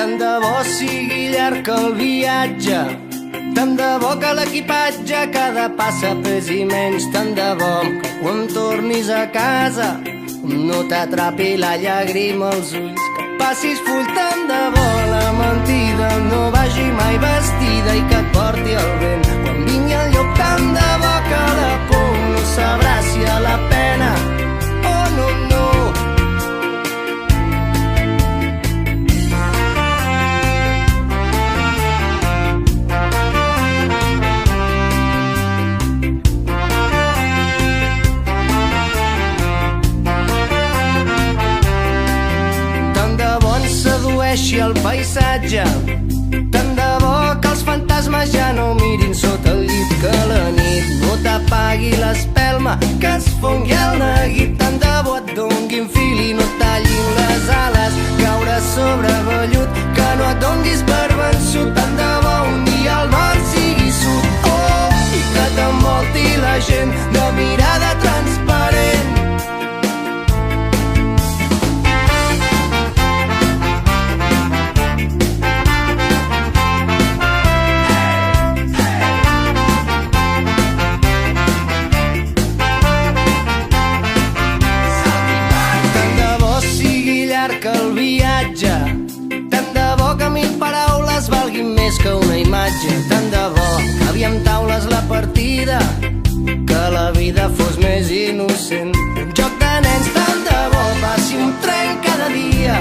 Tant de bo sigui llarg el viatge, tant de bo que l'equipatge cada passa pesi menys, tant de bo que quan tornis a casa no t'atrapi la llàgrima als ulls, que passis full, tant de bo la mentida no vagi mai vestida i que et porti el vent quan vingui el llop, tant de bo que la por no sabrà si a la pena o no, no. El paisatge, tant de bo que els fantasmes ja no mirin sota el llit, que la nit no t'apagui l'espelma, que es fongui el neguit, tant de bo et donguin fil i no tallin les ales, caure sobre vellut, que no et donguis per vençut, tant de bo un dia el mar sigui sud, oh, i que t'envolti la gent de mirada transparent. El viatge, tant de bo que 1000 paraules valguin més que una imatge, tant de bo que aviam taules la partida, que la vida fos més innocent, un joc de nens, tant de bo passi un tren cada dia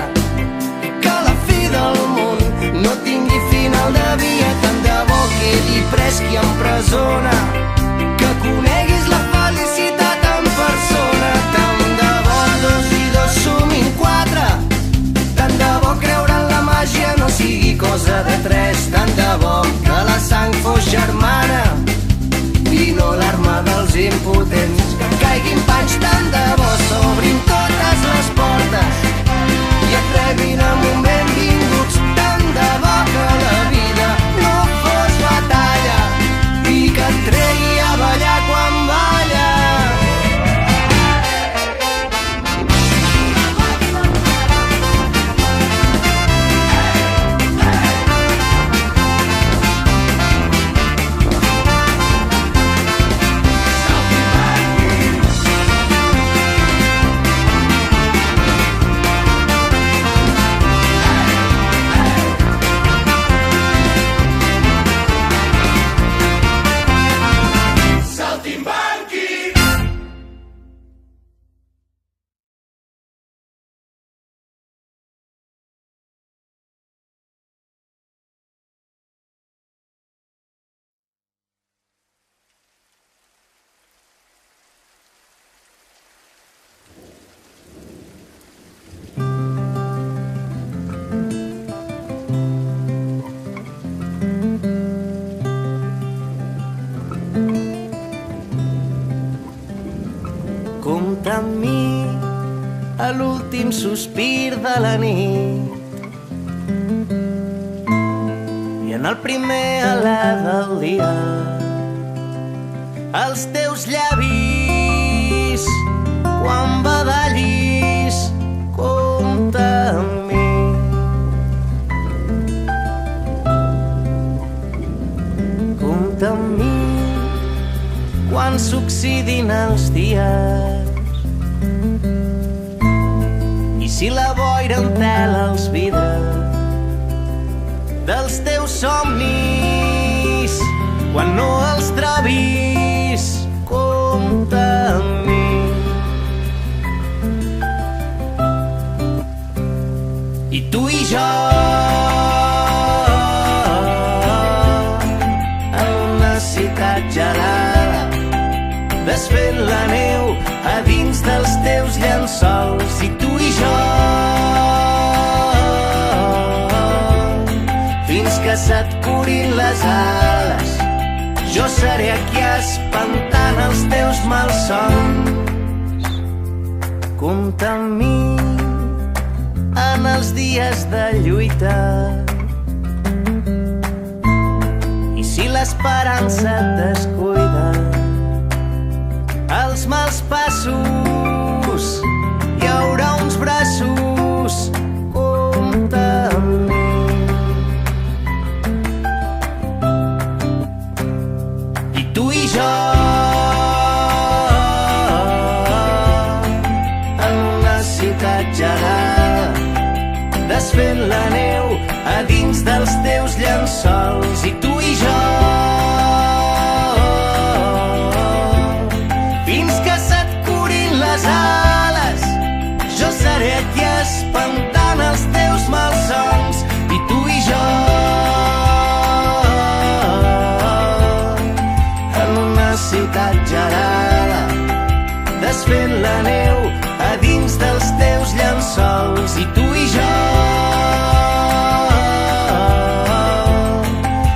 i que la fi del món no tingui final de via, tant de bo quedi pres qui empresona, que coneguis la felicitat en persona, tant de bo 2 i 2 sumin 4, tant de bo creure en la màgia no sigui cosa de 3, tant de bo que la sang fos germana i no l'arma dels impotents, que caiguin panys, tant de bo s'obrin totes les portes i et rebin amb un benvinguts, tant de bo que la vida no fos batalla i que et tregui a ballar quan balla. Compta amb mi a l'últim sospir de la nit i en el primer alè del dia els teus llavis quan badallis, compta amb mi. Compta amb mi quan s'oxidin els dies i si la boira entela els vidres dels teus somnis, quan no els trobis, compta amb mi. I tu i jo en una ciutat gelada, desfent la neu a dins dels teus llençols, i tu i jo fins que se't curin les ales, jo seré aquí espantant els teus malsons. Compta amb mi en els dies de lluita i si l'esperança et descuida, els mals passos hi haurà uns braços, compta amb mi. exagerada, desfent la neu a dins dels teus llençols. I tu i jo, fins que se't curin les ales, jo seré aquí espantant els teus malsons. I tu i jo, en una ciutat gelada, desfent la neu a dins dels teus llençols. I tu i jo,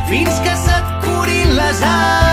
fins que se't curin les ales,